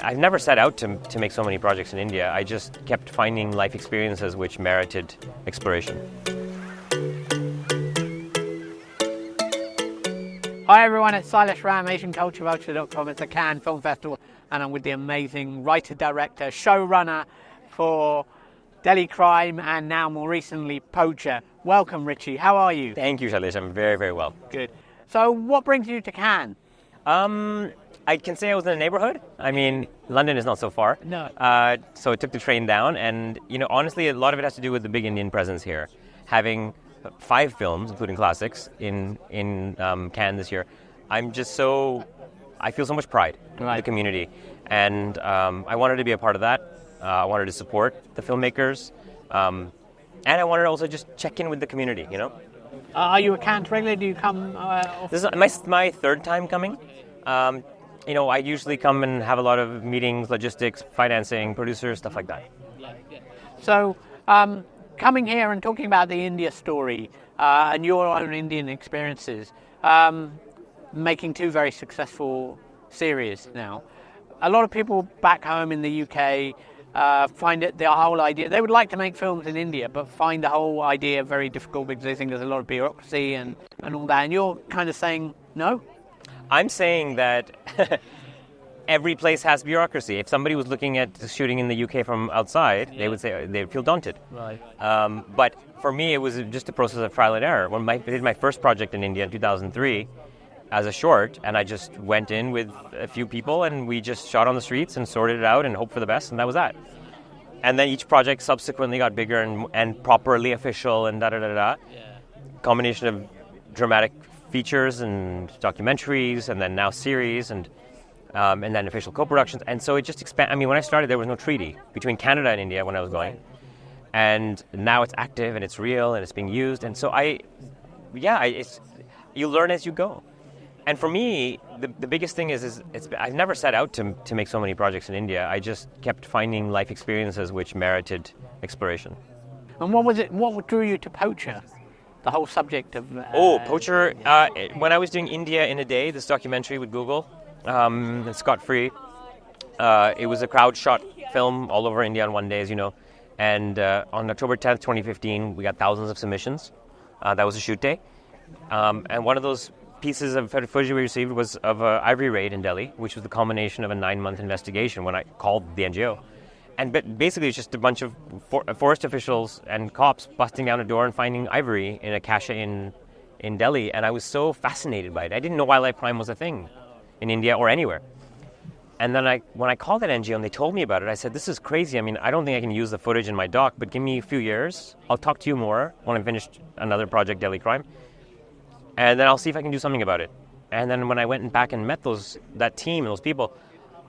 I've never set out to make so many projects in India. I just kept finding life experiences which merited exploration. Hi everyone, it's Sailesh Ram, AsianCultureVulture.com. It's the Cannes Film Festival, and I'm with the amazing writer-director, showrunner for Delhi Crime and now more recently Poacher. Welcome, Richie. How are you? Thank you, Sailesh. I'm very, very well. Good. So what brings you to Cannes? I can say I was in the neighborhood. I mean, London is not so far. No. So I took the train down, and honestly, a lot of it has to do with the big Indian presence here. Having 5 films, including classics, in Cannes this year, I feel so much pride in the community, and I wanted to be a part of that. I wanted to support the filmmakers, and I wanted to also just check in with the community. Are you a Cannes regular? Do you come? This is my third time coming. I usually come and have a lot of meetings, logistics, financing, producers, stuff like that. So, coming here and talking about the India story and your own Indian experiences, making 2 very successful series now. A lot of people back home in the UK find it, the whole idea, they would like to make films in India, but find the whole idea very difficult because they think there's a lot of bureaucracy and all that. And you're kind of saying no? I'm saying that every place has bureaucracy. If somebody was looking at shooting in the UK from outside, they would say they'd feel daunted. Right. But for me, it was just a process of trial and error. When I did my first project in India in 2003 as a short, and I just went in with a few people and we just shot on the streets and sorted it out and hoped for the best, and that was that. And then each project subsequently got bigger and properly official and da-da-da-da. Yeah. Combination of dramatic features and documentaries, and then now series, and then official co-productions. And so it just expanded. I mean, when I started, there was no treaty between Canada and India when I was going. And now it's active and it's real and it's being used. And so you learn as you go. And for me, the biggest thing is I've never set out to make so many projects in India. I just kept finding life experiences which merited exploration. And what drew you to Poacher? The whole subject of... Poacher. When I was doing India in a Day, this documentary with Google, Scott Free, it was a crowd-shot film all over India in one day, as you know. And on October 10th, 2015, we got thousands of submissions. That was a shoot day. And one of those pieces of footage we received was of an ivory raid in Delhi, which was the culmination of a 9-month investigation when I called the NGO. But basically, it's just a bunch of forest officials and cops busting down a door and finding ivory in a cache in Delhi. And I was so fascinated by it. I didn't know wildlife crime was a thing in India or anywhere. And then when I called that NGO and they told me about it, I said, this is crazy. I mean, I don't think I can use the footage in my doc, but give me a few years. I'll talk to you more when I've finished another project, Delhi Crime. And then I'll see if I can do something about it. And then when I went back and met that team and those people,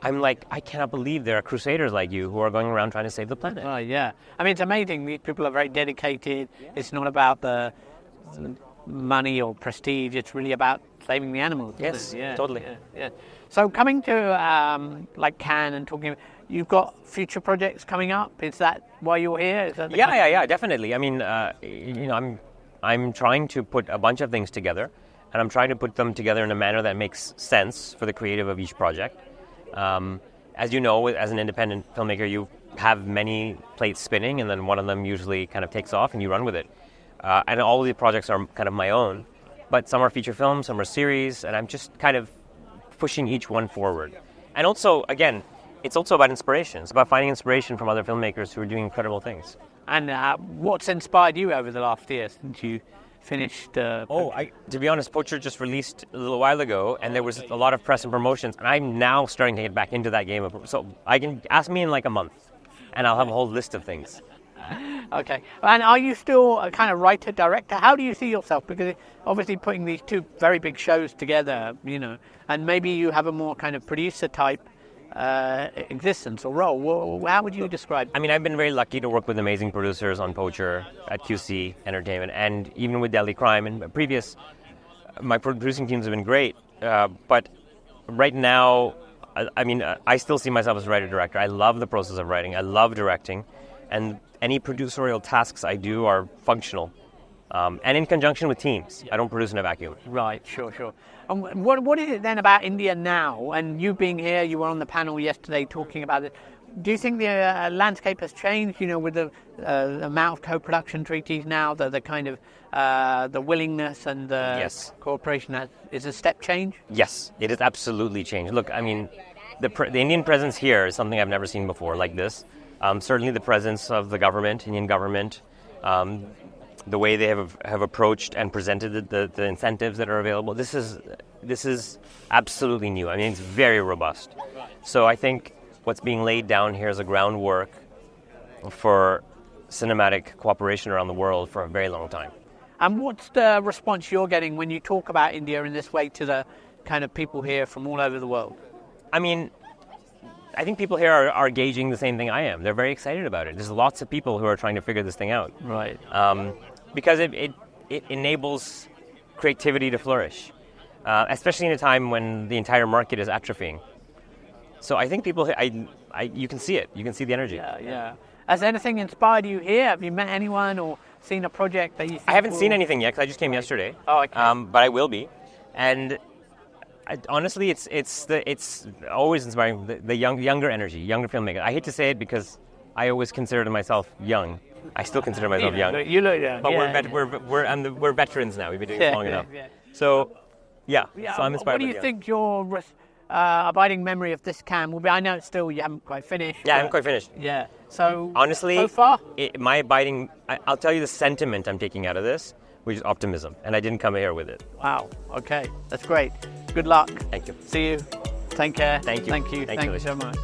I'm like, I cannot believe there are crusaders like you who are going around trying to save the planet. Oh, yeah. I mean, it's amazing. These people are very dedicated. It's not about the money or prestige. It's really about saving the animals. Yes, yeah, totally. Yeah. So coming to Cannes and talking, you've got future projects coming up. Is that why you're here? Is that yeah, definitely. I mean, I'm trying to put a bunch of things together, and I'm trying to put them together in a manner that makes sense for the creative of each project. As you know, as an independent filmmaker, you have many plates spinning, and then one of them usually kind of takes off and you run with it. And all of the projects are kind of my own, but some are feature films, some are series, and I'm just kind of pushing each one forward. And also, again, it's also about inspiration. It's about finding inspiration from other filmmakers who are doing incredible things. And what's inspired you over the last year since you finished? To be honest, Poacher just released a little while ago, and there was a lot of press and promotions, and I'm now starting to get back into that game. So I can ask me in like a month, and I'll have a whole list of things. Okay. And are you still a kind of writer-director? How do you see yourself? Because obviously putting these 2 very big shows together, and maybe you have a more kind of producer-type existence or role. Well, how would you describe it? I mean, I've been very lucky to work with amazing producers on Poacher at QC Entertainment, and even with Delhi Crime and my producing teams have been great. But right now, I still see myself as a writer-director. I love the process of writing. I love directing, and any producerial tasks I do are functional. and in conjunction with teams. I don't produce in a vacuum. Right, sure. And what is it then about India now? And you being here, you were on the panel yesterday talking about it. Do you think the landscape has changed? With the amount of co-production treaties now, the kind of the willingness and the Yes. cooperation is a step change? Yes, it has absolutely changed. Look, I mean, the Indian presence here is something I've never seen before like this. Certainly the presence of the Indian government, the way they have approached and presented the incentives that are available. This is absolutely new. I mean, it's very robust. So I think what's being laid down here is a groundwork for cinematic cooperation around the world for a very long time. And what's the response you're getting when you talk about India in this way to the kind of people here from all over the world? I mean, I think people here are gauging the same thing I am. They're very excited about it. There's lots of people who are trying to figure this thing out. Right. Because it enables creativity to flourish, especially in a time when the entire market is atrophying. So I think people, you can see it. You can see the energy. Yeah. Has anything inspired you here? Have you met anyone or seen a project that you think I haven't seen anything yet because I just came yesterday. Oh, okay. But I will be. And honestly, it's always inspiring, the younger energy, younger filmmaker. I hate to say it because I always considered myself young. I still consider myself young. You look young. But Yeah. we're veterans now. We've been doing it long enough. So, so I'm inspired. What do you think your abiding memory of this cam will be? I know it's still, you haven't quite finished. Yeah, I haven't quite finished. Yeah. So, honestly, so far? I'll tell you the sentiment I'm taking out of this, which is optimism. And I didn't come here with it. Wow. Okay. That's great. Good luck. Thank you. See you. Take care. Thank you. Thank you so much.